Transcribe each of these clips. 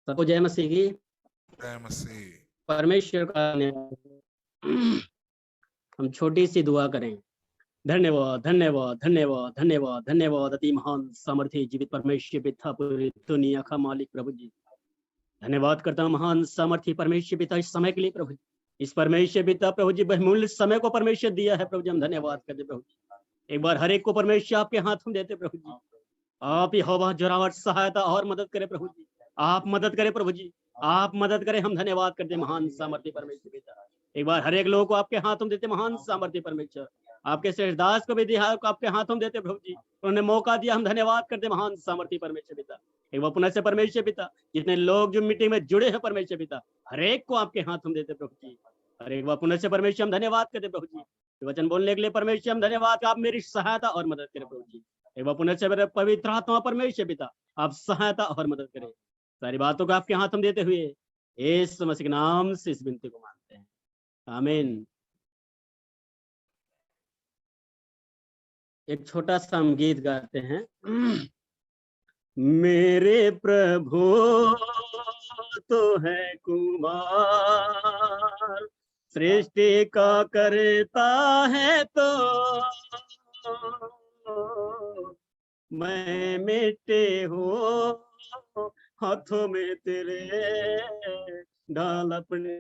सबको जय मसीह की। जय मसीह। परमेश्वर का धन्यवाद। हम छोटी सी दुआ करें। धन्यवाद धन्यवाद धन्यवाद धन्यवाद धन्यवाद अति महान सामर्थ्य जीवित परमेश्वर पिता पूरी दुनिया का मालिक प्रभु जी, धन्यवाद करता हूँ महान सामर्थ्य परमेश्वर पिता इस समय के लिए प्रभु जी, इस परमेश्वर पिता प्रभु जी बहुमूल्य समय को परमेश्वर दिया है प्रभु जी, हम धन्यवाद करते प्रभु जी। एक बार हर एक को परमेश्वर आपके हाथ में देते प्रभु जी। आप यहोवा जोरावर सहायता और मदद करें प्रभु जी, आप मदद करें प्रभु जी, आप मदद करें। हम धन्यवाद करते महान सामर्थ्य परमेश्वर पिता। एक बार हर एक लोगों को आपके हाथों में देते महान सामर्थ्य परमेश्वर, आपके श्रेष्ठदास को भी दिया को आपके हाथों में देते प्रभु जी, उन्होंने मौका दिया, हम धन्यवाद करते महान सामर्थ्य परमेश्वर पिता। एक बार पुनः से परमेश्वर पिता जितने लोग जो मीटिंग में जुड़े हैं परमेश्वर पिता, हर एक को आपके हाथों में देते प्रभु जी। हर एक बार पुनः से परमेश्वर हम धन्यवाद करते प्रभु जी, वचन बोलने के लिए परमेश्वर हम धन्यवाद, आप मेरी सहायता और मदद करें प्रभु जी। एक बार पुनः से मेरे पवित्र आत्मा परमेश्वर पिता आप सहायता और मदद करें। सारी बातों को आपके हाथ में देते हुए यीशु मसीह के नाम से इस विनती को मांगते हैं, आमीन। एक छोटा सा हम गीत गाते हैं। मेरे प्रभु तो है कुमार, सृष्टि का करता है तो मैं मिटे हूँ हाथों में तेरे, डाल अपने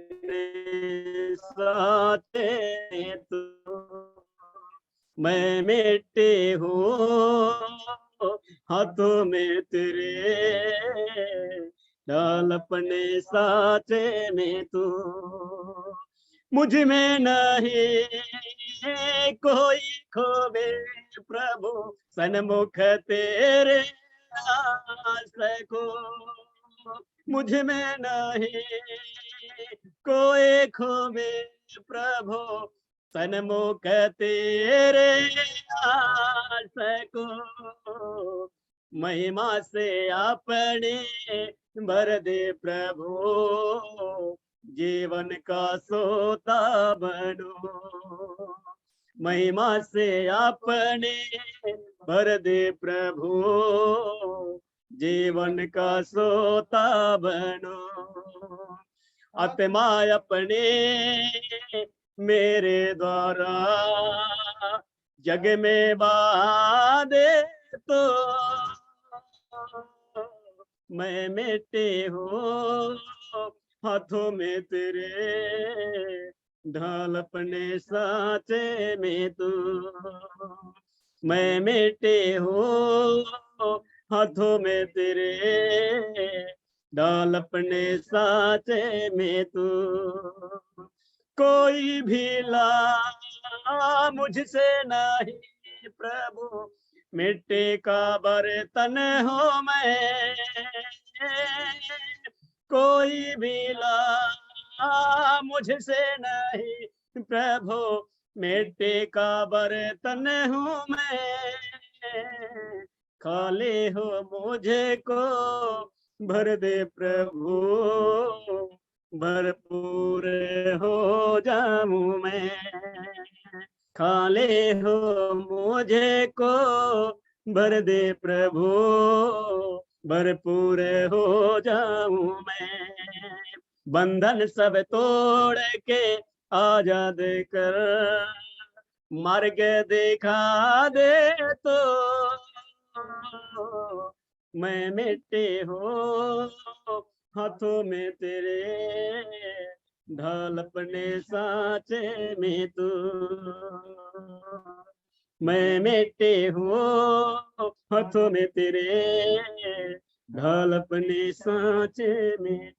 साथ तो मैं मिटे हूँ हाथों में तेरे, डाल अपने साथ में तू। मुझ में नहीं कोई खोवे प्रभु, सन्मुख तेरे को। मुझ में नहीं कोई खोवे प्रभु, सन्मुख तेरे को। महिमा से अपने भर दे प्रभु, जीवन का सोता बनो। महिमा से अपने भर दे प्रभु, जीवन का सोता बनो। आत्मा अपने मेरे द्वारा जग में बहा दे तो मैं मिटे हूँ हाथों में तेरे, ढाल अपने साचे में तू। मैं मिटे हूँ हाथों में तेरे, डाल अपने साचे में तू। कोई भी ला मुझसे नहीं प्रभु, मिट्टी का बर्तन हो मैं। कोई भी ला मुझसे नहीं प्रभु, मिट्टी का बर्तन हूँ मैं। खाली हो मुझे को भर दे प्रभु, भरपूर हो जाऊं मैं। खाली हो मुझे को भर दे प्रभु, भरपूर हो जाऊं मैं। बंधन सब तोड़ के आजाद कर, मार्ग दिखा दे तो मैं मिटे हो हाथों में तेरे, ढाल अपने साचे में तू। मैं मिटे हूँ हाथों में तेरे, ढाल अपने साचे में।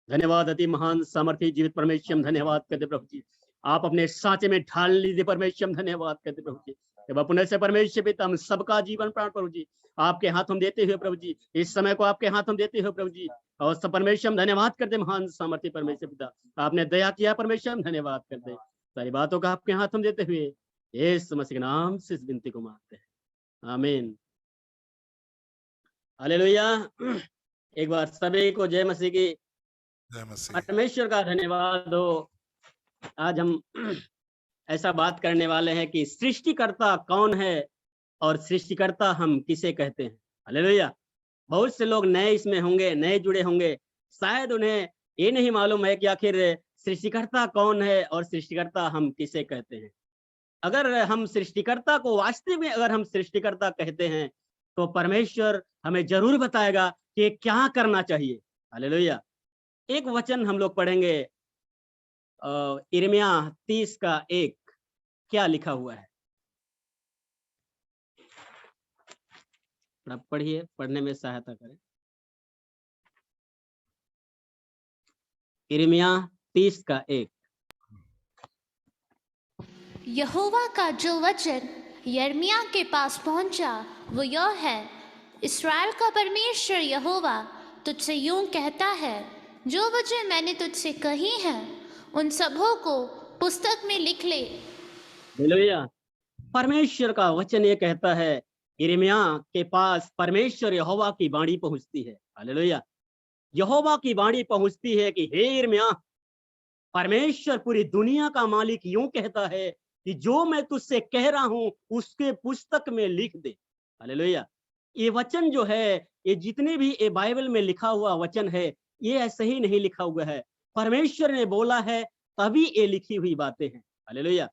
धन्यवाद अति महान सामर्थ्य जीवित परमेश्वर, हम धन्यवाद करते प्रभु जी, आप अपने साचे में ढाल लीजिए परमेश्वर, हम धन्यवाद करते प्रभु जी। पुनः से परमेश्वर पिता हम सबका जीवन प्राण प्रभु जी आपके हाथों में देते हुए प्रभु जी, इस समय को आपके हाथों में देते हुए प्रभु जी, और सब परमेश्वर हम धन्यवाद करते महान सामर्थ्य परमेश्वर पिता, आपने दया किया परमेश्वर, हम धन्यवाद करते। सारी बातों का आपके हाथों में देते हुए यीशु मसीह के नाम से इस विनती को मांगते हैं, आमीन। हालेलुया। एक बार सभी को जय मसीह की। परमेश्वर का धन्यवाद हो। आज हम ऐसा बात करने वाले हैं कि सृष्टिकर्ता कौन है और सृष्टिकर्ता हम किसे कहते हैं। हालेलुया। बहुत से लोग नए इसमें होंगे, नए जुड़े होंगे, शायद उन्हें ये नहीं मालूम है कि आखिर सृष्टिकर्ता कौन है और सृष्टिकर्ता हम किसे कहते हैं। अगर हम सृष्टिकर्ता को वास्तव में अगर हम सृष्टिकर्ता कहते हैं तो परमेश्वर हमें जरूर बताएगा कि क्या करना चाहिए। हालेलुया। एक वचन हम लोग पढ़ेंगे, यिर्मयाह 30:1 क्या लिखा हुआ है। पढ़िए, पढ़ने में सहायता करें। यिर्मयाह 30:1। यहोवा का जो वचन यिर्मयाह के पास पहुंचा वो यह है, इस्राएल का परमेश्वर यहोवा तुझसे यूं कहता है, जो वचन मैंने तुझसे कही है उन सबों को पुस्तक में लिख ले। हालेलुया। परमेश्वर का वचन ये कहता है, यिर्मयाह के पास परमेश्वर यहोवा की वाणी पहुंचती है। हालेलुया। यहोवा की वाणी पहुंचती है कि हे यिर्मयाह, परमेश्वर पूरी दुनिया का मालिक यूं कहता है कि जो मैं तुझसे कह रहा हूं उसके पुस्तक में लिख दे। हालेलुया। ये वचन जो है, ये जितने भी ये बाइबल में लिखा हुआ वचन है, ये ऐसे ही नहीं लिखा हुआ है। परमेश्वर ने बोला है तभी ये लिखी हुई बातें हैं। हालेलुया।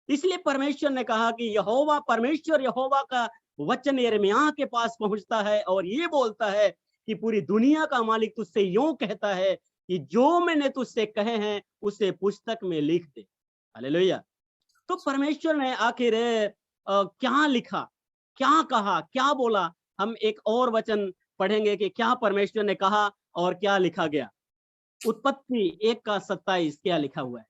इसलिए परमेश्वर ने कहा कि यहोवा, परमेश्वर यहोवा का वचन यिर्मयाह के पास पहुंचता है और ये बोलता है कि पूरी दुनिया का मालिक तुझसे यूं कहता है कि जो मैंने तुझसे कहे हैं उसे पुस्तक में लिख दे। हालेलुया। तो परमेश्वर ने आखिर क्या लिखा, क्या कहा, क्या बोला। हम एक और वचन पढ़ेंगे कि क्या परमेश्वर ने कहा और क्या लिखा गया। उत्पत्ति 1:27 क्या लिखा हुआ है।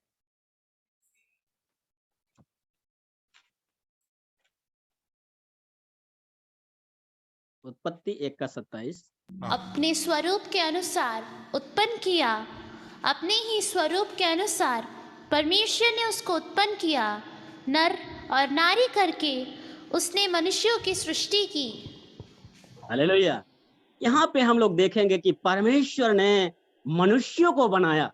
उत्पत्ति 1:27। अपने स्वरूप के अनुसार उत्पन्न किया, अपने ही स्वरूप के अनुसार परमेश्वर ने उसको उत्पन्न किया, नर और नारी करके उसने मनुष्यों की सृष्टि की। हालेलुया। यहाँ पे हम लोग देखेंगे कि परमेश्वर ने मनुष्यों को बनाया,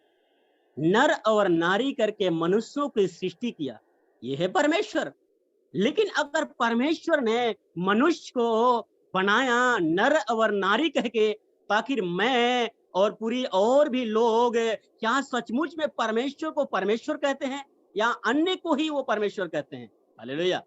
नर और नारी करके मनुष्यों की सृष्टि किया। ये है परमेश्वर। लेकिन अगर परमेश्वर ने मनुष्य को बनाया नर और नारी कह के, ताकि मैं और पूरी और भी लोग क्या सचमुच में परमेश्वर को परमेश्वर कहते हैं या अन्य को ही वो परमेश्वर कहते हैं। हालेलुया।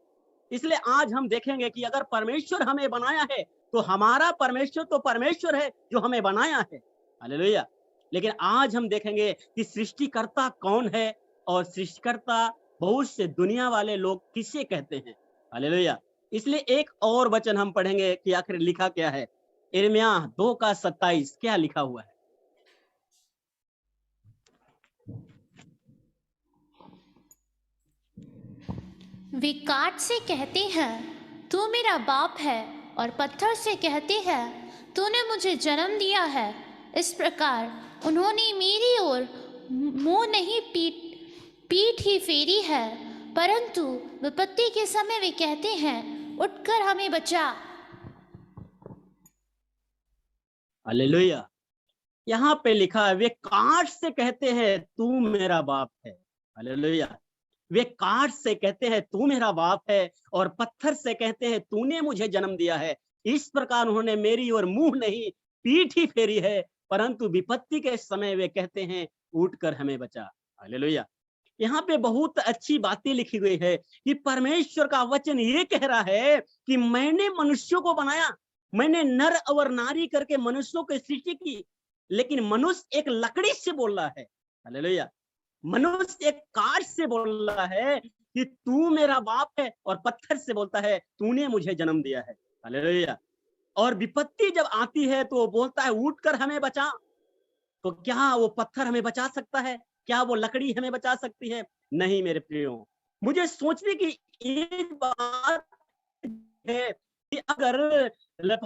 इसलिए आज हम देखेंगे कि अगर परमेश्वर हमें बनाया है तो हमारा परमेश्वर तो परमेश्वर है जो हमें बनाया है। हालेलुया। लेकिन आज हम देखेंगे कि सृष्टिकर्ता कौन है और सृष्टिकर्ता बहुत से दुनिया वाले लोग किसे कहते हैं। हालेलुया। इसलिए एक और वचन हम पढ़ेंगे कि आखिर लिखा क्या है। यिर्मयाह 2:27 क्या लिखा हुआ है। वे काठ से कहते हैं तू मेरा बाप है, और पत्थर से कहते हैं तूने मुझे जन्म दिया है। इस प्रकार उन्होंने मेरी ओर मुंह नहीं पीठ ही फेरी है, परंतु विपत्ति के समय वे कहते हैं उठकर हमें बचा। हालेलुया। यहाँ पे लिखा है वे काठ से कहते हैं तू मेरा बाप है। हालेलुया। वे काठ से कहते हैं तू मेरा बाप है और पत्थर से कहते हैं तूने मुझे जन्म दिया है। इस प्रकार उन्होंने मेरी ओर मुंह नहीं पीठ ही फेरी है, परंतु विपत्ति के समय वे कहते हैं उठकर हमें बचा। हालेलुया। यहाँ पे बहुत अच्छी बातें लिखी गई है कि परमेश्वर का वचन ये कह रहा है कि मैंने मनुष्यों को बनाया, मैंने नर और नारी करके मनुष्यों की सृष्टि की। लेकिन मनुष्य एक लकड़ी से बोल रहा है। हालेलुया। मनुष्य एक काठ से बोल रहा है कि तू मेरा बाप है, और पत्थर से बोलता है तूने मुझे जन्म दिया है। हालेलुया। और विपत्ति जब आती है तो वो बोलता है उठकर हमें बचा। तो क्या वो पत्थर हमें बचा सकता है? क्या वो लकड़ी हमें बचा सकती है? नहीं मेरे प्रियो। मुझे सोचने की एक बात है कि अगर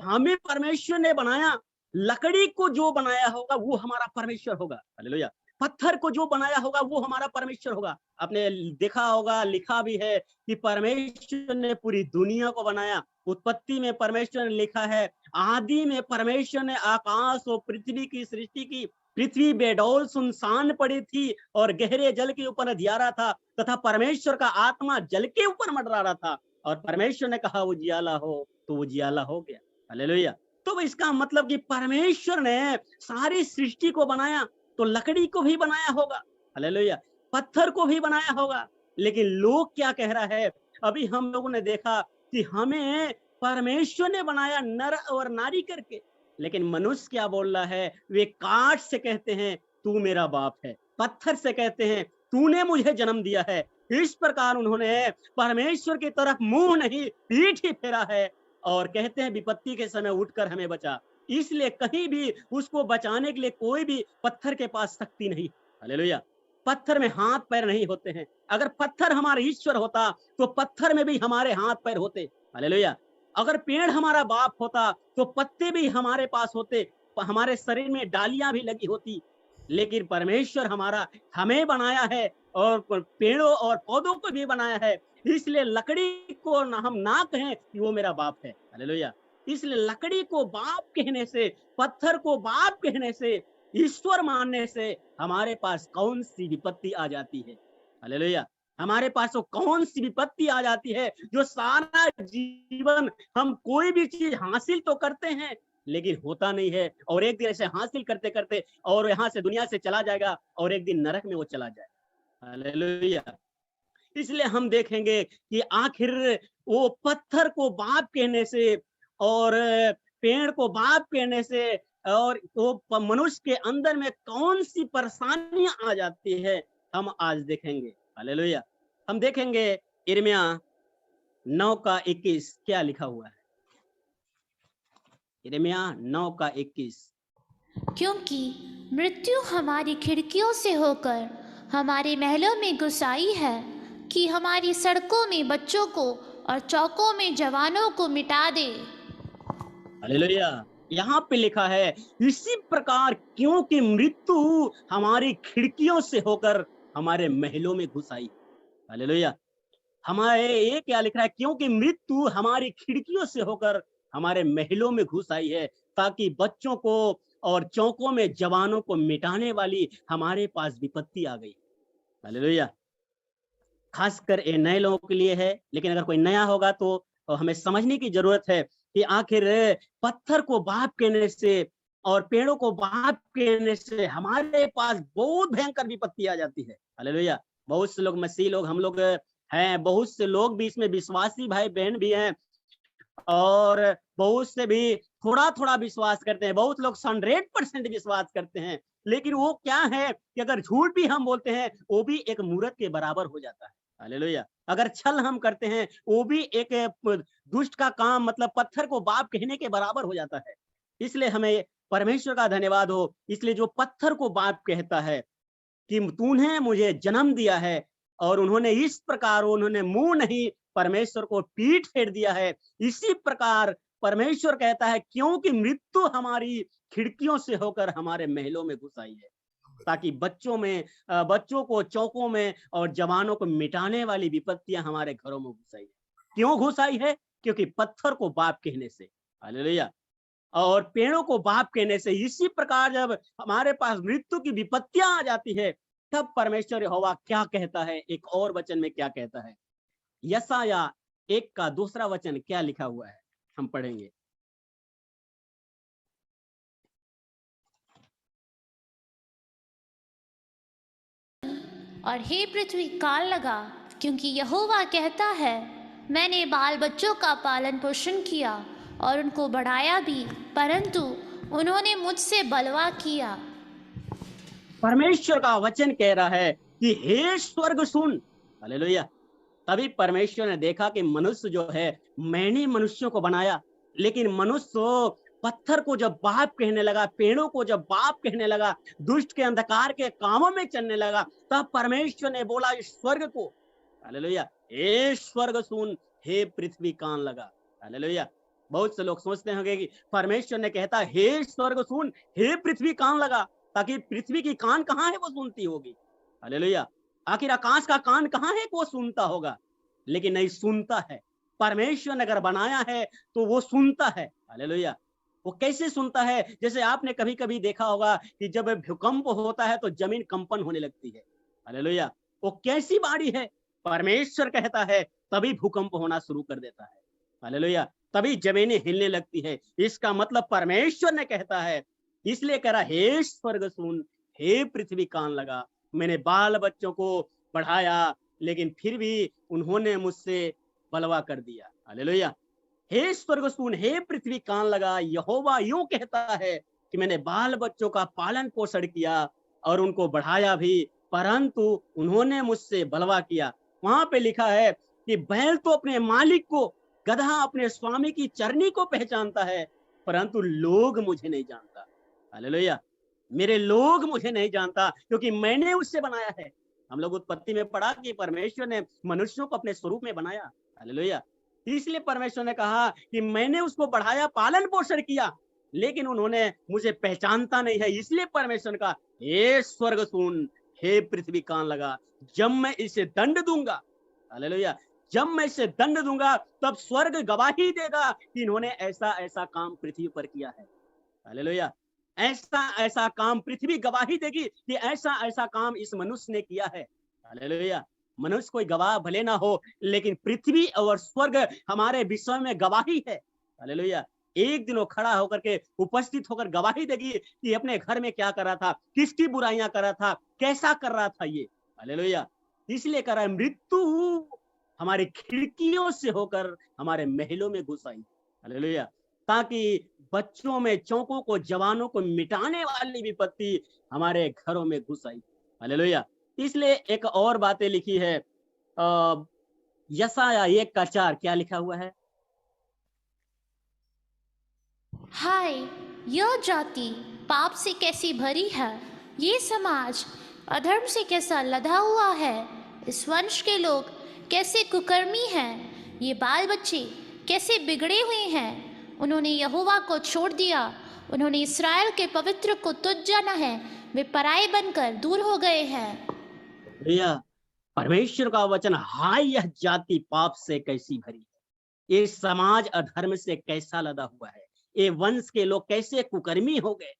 हमें परमेश्वर ने बनाया, लकड़ी को जो बनाया होगा वो हमारा परमेश्वर होगा। हालेलुया। पत्थर को जो बनाया होगा वो हमारा परमेश्वर होगा। आपने देखा होगा, लिखा भी है कि परमेश्वर ने पूरी दुनिया को बनाया। उत्पत्ति में परमेश्वर ने लिखा है, आदि में परमेश्वर ने आकाश और पृथ्वी की सृष्टि की। पृथ्वी बेडौल सुनसान पड़ी थी और गहरे जल के ऊपर अंधियारा था, तथा परमेश्वर का आत्मा जल के ऊपर मंडरा रहा था। और परमेश्वर ने कहा उजियाला हो, तो उजियाला हो गया। हालेलुया। तो इसका मतलब कि परमेश्वर ने सारी सृष्टि को बनाया तो लकड़ी को भी बनाया होगा, हालेलुया, पत्थर को भी बनाया होगा। लेकिन लोग क्या कह रहा है, अभी हम लोगों ने देखा कि हमें परमेश्वर ने बनाया नर और नारी करके, लेकिन मनुष्य क्या बोल रहा है, वे काठ से कहते हैं तू मेरा बाप है, पत्थर से कहते हैं तूने मुझे जन्म दिया है। इस प्रकार उन्होंने परमेश्वर की तरफ मुंह नहीं पीठ ही फेरा है और कहते हैं विपत्ति के समय उठकर हमें बचा। इसलिए कहीं भी उसको बचाने के लिए कोई भी पत्थर के पास शक्ति नहीं। हालेलुया, पत्थर में हाथ पैर नहीं होते हैं। अगर पत्थर हमारा ईश्वर होता तो पत्थर में भी हमारे हाथ पैर होते। हालेलुया, अगर पेड़ हमारा बाप होता तो पत्ते भी हमारे पास होते, हमारे शरीर में डालियां भी लगी होती। लेकिन परमेश्वर हमारा हमें बनाया है और पेड़ों और पौधों को भी बनाया है, इसलिए लकड़ी को हम ना कहें कि वो मेरा बाप है। हालेलुया, इसलिए लकड़ी को बाप कहने से, पत्थर को बाप कहने से, ईश्वर मानने से हमारे पास कौन सी विपत्ति आ जाती है। हालेलुया, हमारे पास वो कौन सी विपत्ति आ जाती है जो सारा जीवन हम कोई भी चीज हासिल तो करते हैं लेकिन होता नहीं है, और एक दिन ऐसे हासिल करते करते और यहाँ से दुनिया से चला जाएगा और एक दिन नरक में वो चला जाएगा। हालेलुया, इसलिए हम देखेंगे कि आखिर वो पत्थर को बाप कहने से और पेड़ को बाप कहने से और वो मनुष्य के अंदर में कौन सी परेशानियां आ जाती है, हम आज देखेंगे। हालेलुया, हम देखेंगे यिर्मयाह 9:21 क्या लिखा हुआ है। यिर्मयाह 9:21, क्योंकि मृत्यु हमारी खिड़कियों से होकर हमारे महलों में घुस आई है कि हमारी सड़कों में बच्चों को और चौकों में जवानों को मिटा दे। हालेलुया, यहाँ पे लिखा है इसी प्रकार क्योंकि मृत्यु हमारी खिड़कियों से होकर हमारे महलों में घुस आई। हालेलुया, हमारे ये क्या लिख रहा है, क्योंकि मृत्यु हमारी खिड़कियों से होकर हमारे महलों में घुस आई है ताकि बच्चों को और चौकों में जवानों को मिटाने वाली हमारे पास विपत्ति आ गई। हालेलुया, खासकर ये नए लोगों के लिए है, लेकिन अगर कोई नया होगा तो हमें समझने की जरूरत है कि आखिर पत्थर को बाप कहने से और पेड़ों को बाप कहने से हमारे पास बहुत भयंकर विपत्ति आ जाती है। हालेलुया, बहुत से लोग मसीह लोग हम लोग हैं, बहुत से लोग भी इसमें विश्वासी भाई बहन भी हैं और बहुत से भी थोड़ा थोड़ा विश्वास करते हैं, बहुत लोग 100% विश्वास करते हैं। लेकिन वो क्या है कि अगर झूठ भी हम बोलते हैं वो भी एक मूर्त के बराबर हो जाता है। हालेलुया, अगर छल हम करते हैं वो भी एक दुष्ट का काम, मतलब पत्थर को बाप कहने के बराबर हो जाता है। इसलिए हमें परमेश्वर का धन्यवाद हो, इसलिए जो पत्थर को बाप कहता है कि तूने मुझे जन्म दिया है, और उन्होंने इस प्रकार उन्होंने मुंह नहीं परमेश्वर को पीठ फेर दिया है। इसी प्रकार परमेश्वर कहता है क्योंकि मृत्यु हमारी खिड़कियों से होकर हमारे महलों में घुस आई है ताकि बच्चों को चौकों में और जवानों को मिटाने वाली विपत्तियां हमारे घरों में घुस आई है। क्यों घुस आई है? क्योंकि पत्थर को बाप कहने से, हालेलुया, और पेड़ों को बाप कहने से। इसी प्रकार जब हमारे पास मृत्यु की विपत्तियां आ जाती है तब परमेश्वर यहोवा क्या कहता है, एक और वचन में क्या कहता है। यशायाह 1:2 वचन क्या लिखा हुआ है, हम पढ़ेंगे। और हे पृथ्वी काल लगा, क्योंकि यहोवा कहता है मैंने बाल बच्चों का पालन पोषण किया और उनको बढ़ाया भी, परंतु उन्होंने मुझसे बलवा किया। परमेश्वर का वचन कह रहा है कि हे स्वर्ग सुन। हालेलुया, तभी परमेश्वर ने देखा कि मनुष्य जो है, मैंने मनुष्यों को बनाया, लेकिन मनुष्य पत्थर को जब बाप कहने लगा, पेड़ों को जब बाप कहने लगा, दुष्ट के अंधकार के कामों में चलने लगा, तब परमेश्वर ने बोला इस स्वर्ग को, हालेलुया, हे स्वर्ग सुन, हे पृथ्वी कान लगा। हालेलुया, बहुत से लोग सोचते होंगे कि परमेश्वर ने कहता हे स्वर्ग सुन, हे पृथ्वी कान लगा, ताकि पृथ्वी की कान कहाँ है वो सुनती होगी। हालेलुया, आखिर आकाश का कान कहाँ है वो सुनता होगा, लेकिन नहीं सुनता है। परमेश्वर ने अगर बनाया है तो वो सुनता है। हालेलुया, वो कैसे सुनता है? जैसे आपने कभी कभी देखा होगा कि जब भूकंप होता है तो जमीन कंपन होने लगती है। हालेलुया, वो कैसी बाड़ी है? परमेश्वर कहता है तभी भूकंप होना शुरू कर देता है। हालेलुया, तभी जमीनें हिलने लगती है। इसका मतलब परमेश्वर ने कहता है, इसलिए कह रहा, हे स्वर्ग सुन, हे पृथ्वी कान लगा। मैंने बाल बच्चों को बढ़ाया, लेकिन फिर भी उन्होंने मुझसे बलवा कर दिया। हालेलुया। हे स्वर्ग सुन, हे पृथ्वी कान लगा। यहोवा यूं कहता है कि मैंने बाल बच्चों का पालन पोषण किया और उनको बढ़ाया भी, परंतु उन्होंने मुझसे बलवा किया। वहां पे लिखा है कि बैल तो अपने मालिक को, गधा अपने स्वामी की चरनी को पहचानता है, परंतु लोग मुझे नहीं जानता। हालेलुया। मेरे लोग मुझे नहीं जानता, क्योंकि मैंने उससे बनाया है। हम लोग उत्पत्ति में पढ़ा कि परमेश्वर ने मनुष्यों को अपने स्वरूप में बनाया। हालेलुया। इसलिए परमेश्वर ने कहा कि मैंने उसको बढ़ाया, पालन पोषण किया, लेकिन उन्होंने मुझे पहचानता नहीं है। इसलिए परमेश्वर का, हे स्वर्ग सुन, हे पृथ्वी कान लगा। जब मैं इसे दंड दूंगा, हालेलुया, जब मैं इसे दंड दूंगा, तब स्वर्ग गवाही देगा कि इन्होंने ऐसा ऐसा काम पृथ्वी पर किया है। हालेलुया। ऐसा ऐसा काम पृथ्वी गवाही देगी कि ऐसा ऐसा काम इस मनुष्य ने किया है। हालेलुया। मनुष्य कोई गवाह भले ना हो, लेकिन पृथ्वी और स्वर्ग हमारे विषय में गवाही है। हालेलुया। एक दिन वो खड़ा होकर के, उपस्थित होकर गवाही देगी कि अपने घर में क्या कर रहा था, किसकी बुराइयां कर रहा था, कैसा कर रहा था ये। हालेलुया। इसलिए कर रहा है, मृत्यु हमारी खिड़कियों से होकर हमारे महलों में घुस आई। हालेलुया। ताकि बच्चों में चौकों को, जवानों को मिटाने वाली विपत्ति हमारे घरों में घुस आई। हालेलुया। इसलिए एक और बातें लिखी है, यशायाह 1:4 क्या लिखा हुआ है? हाय, यह जाति पाप से कैसी भरी है, ये समाज अधर्म से कैसा लदा हुआ है। इस वंश के लोग कैसे कुकर्मी हैं, ये बाल बच्चे कैसे बिगड़े हुए हैं। उन्होंने यहोवा को छोड़ दिया, उन्होंने इस्राएल के पवित्र को तुच्छ जाना है, वे पराए बनकर दूर हो गए हैं। भैया, परमेश्वर का वचन, हाय यह जाति पाप से कैसी भरी है, ये समाज अधर्म से कैसा लदा हुआ है, ये वंश के लोग कैसे कुकर्मी हो गए,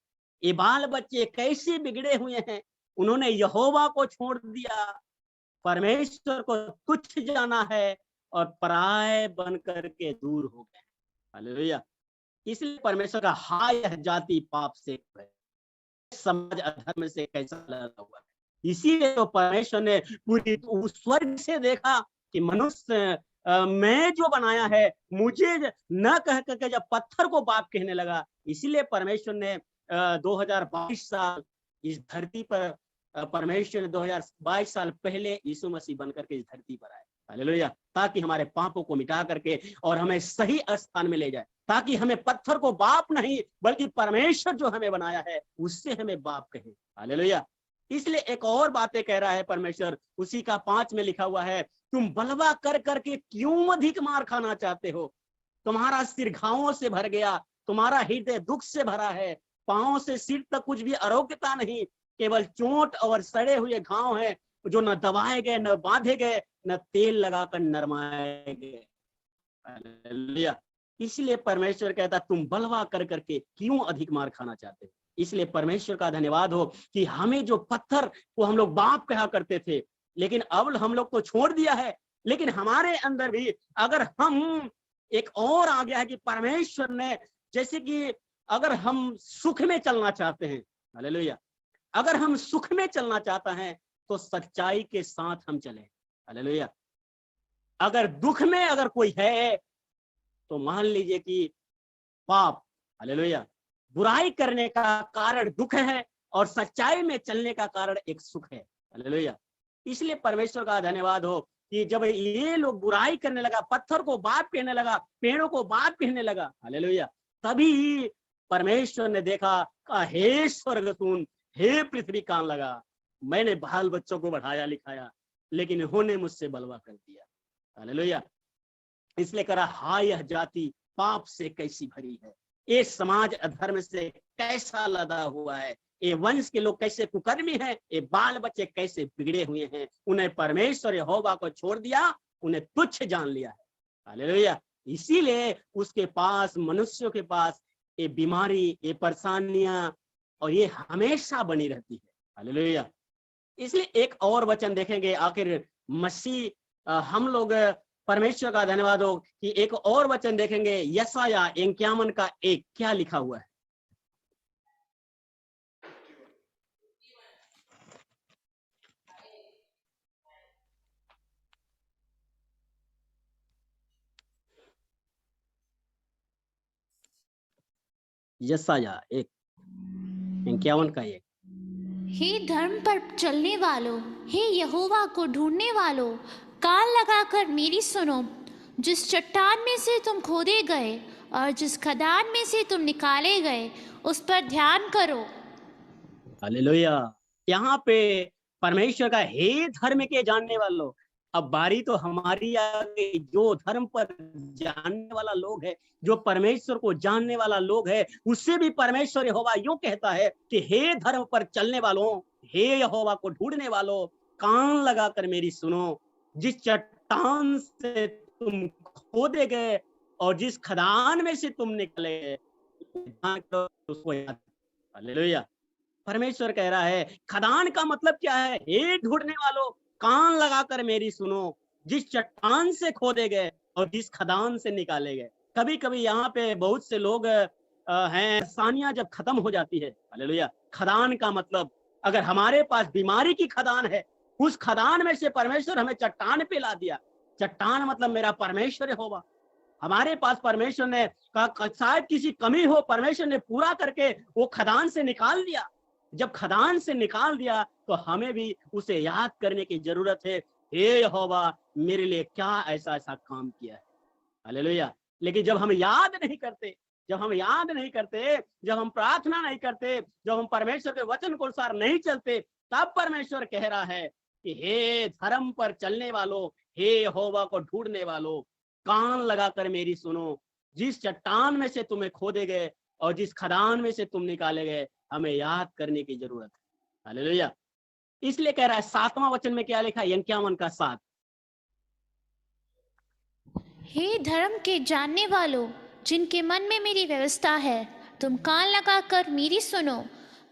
ये बाल बच्चे कैसे बिगड़े हुए हैं। उन्होंने यहोवा को छोड़ दिया, परमेश्वर को तुच्छ जाना है और पराये बन करके दूर हो गए। हालेलुया। इसलिए परमेश्वर का, हाय यह जाति पाप से भरी, समाज अधर्म से कैसा लदा हुआ है। इसीलिए तो परमेश्वर ने पूरी उस स्वर्ग से देखा कि मनुष्य मैं जो बनाया है, मुझे न कह करके जब पत्थर को बाप कहने लगा, इसीलिए परमेश्वर ने 2022 साल इस धरती पर, परमेश्वर ने 2022 साल पहले यीशु मसीह बनकर के इस धरती पर आए। हालेलुया। ताकि हमारे पापों को मिटा करके और हमें सही स्थान में ले जाए, ताकि हमें पत्थर को बाप नहीं, बल्कि परमेश्वर जो हमें बनाया है उससे हमें बाप कहे। हालेलुया। इसलिए एक और बातें कह रहा है परमेश्वर, उसी का 5 में लिखा हुआ है, तुम बलवा कर करके क्यों अधिक मार खाना चाहते हो। तुम्हारा सिर घावों से भर गया, तुम्हारा हृदय दुख से भरा है, पांव से सिर तक कुछ भी आरोग्यता नहीं, केवल चोट और सड़े हुए घाव हैं, जो न दबाए गए, न बांधे गए, न तेल लगाकर नरमाए गए। हालेलुया। इसलिए परमेश्वर कहता, तुम बलवा कर करके क्यों अधिक मार खाना चाहते हो। इसलिए परमेश्वर का धन्यवाद हो कि हमें जो पत्थर को हम लोग बाप कहा करते थे, लेकिन अब हम लोग को छोड़ दिया है, लेकिन हमारे अंदर भी अगर हम, एक और आ गया है कि परमेश्वर ने, जैसे कि अगर हम सुख में चलना चाहते हैं, हालेलुया, अगर हम सुख में चलना चाहते हैं तो सच्चाई के साथ हम चले। हालेलुया। अगर दुख में अगर कोई है तो मान लीजिए कि पाप, हालेलुया, बुराई करने का कारण दुख है और सच्चाई में चलने का कारण एक सुख है। हालेलुया। इसलिए परमेश्वर का धन्यवाद हो कि जब ये लोग बुराई करने लगा, पत्थर को बाप कहने लगा, पेड़ों को बाप कहने लगा, हालेलुया, तभी परमेश्वर ने देखा, कहा, हे स्वर्ग सुन, हे पृथ्वी कान लगा। मैंने बाल बच्चों को बढ़ाया लिखाया, लेकिन इन्होंने मुझसे बलवा कर दिया। हालेलुया। इसलिए करा, हाय यह जाति पाप से कैसी भरी है, ये समाज अधर्म से कैसा लदा हुआ है, ये वंश के लोग कैसे कुकर्मी हैं, ये बाल बच्चे कैसे बिगड़े हुए हैं। उन्हें परमेश्वर यहोवा को छोड़ दिया, उन्हें तुच्छ जान लिया है। हालेलुया। इसीलिए उसके पास, मनुष्यों के पास ये बीमारी, ये परेशानियां और ये हमेशा बनी रहती है। हालेलुया। इसलिए एक और वचन देखेंगे, आखिर मसीह हम लोग परमेश्वर का धन्यवाद हो कि एक और वचन देखेंगे, यशाया 51:1 क्या लिखा हुआ है। यशाया 51:1। हे धर्म पर चलने वालों, हे यहोवा को ढूंढने वालों, कान लगाकर मेरी सुनो। जिस चट्टान में से तुम खोदे गए और जिस खदान में से तुम निकाले गए, उस पर ध्यान करो। हालेलुया। यहाँ पे परमेश्वर का हे धर्म के जानने वालों, अब बारी तो हमारी आ गई। जो धर्म पर जानने वाला लोग है, जो परमेश्वर को जानने वाला लोग है, उससे भी परमेश्वर यहोवा यूं कहता है कि हे धर्म पर चलने वालों, हे यहोवा को ढूंढने वालों, कान लगाकर मेरी सुनो। जिस चट्टान से तुम खोदे गए और जिस खदान में से तुम निकले, उसको याद। हालेलुया। परमेश्वर कह रहा है, खदान का मतलब क्या है? हे ढूंढने वालों, कान लगाकर मेरी सुनो। जिस चट्टान से खोदे गए और जिस खदान से निकाले गए। कभी कभी यहाँ पे बहुत से लोग हैं, आसानियां जब खत्म हो जाती है, हालेलुया, खदान का मतलब अगर हमारे पास बीमारी की खदान है, उस खदान में से परमेश्वर हमें चट्टान पे ला दिया। चट्टान मतलब मेरा परमेश्वर होगा। हमारे पास परमेश्वर ने शायद किसी कमी हो, परमेश्वर ने पूरा करके वो खदान से निकाल दिया। जब खदान से निकाल दिया तो हमें भी उसे याद करने की जरूरत है। हे यहोवा, मेरे लिए क्या ऐसा ऐसा काम किया है। हालेलुया। लेकिन जब हम याद नहीं करते, जब हम प्रार्थना नहीं करते, जब हम परमेश्वर के वचन के अनुसार नहीं चलते, तब परमेश्वर कह रहा है कि हे धर्म पर चलने वालों, हे यहोवा को ढूंढने वालों, कान लगाकर मेरी सुनो। जिस चट्टान में से तुम्हें खोदे गए और जिस खदान में से तुम निकाले गए, हमें याद करने की जरूरत है। हालेलुया। इसलिए कह रहा है 7वां वचन में क्या लिखा है? 51:7। हे धर्म के जानने वालों, जिनके मन में मेरी व्यवस्था है, तुम कान लगाकर मेरी सुनो।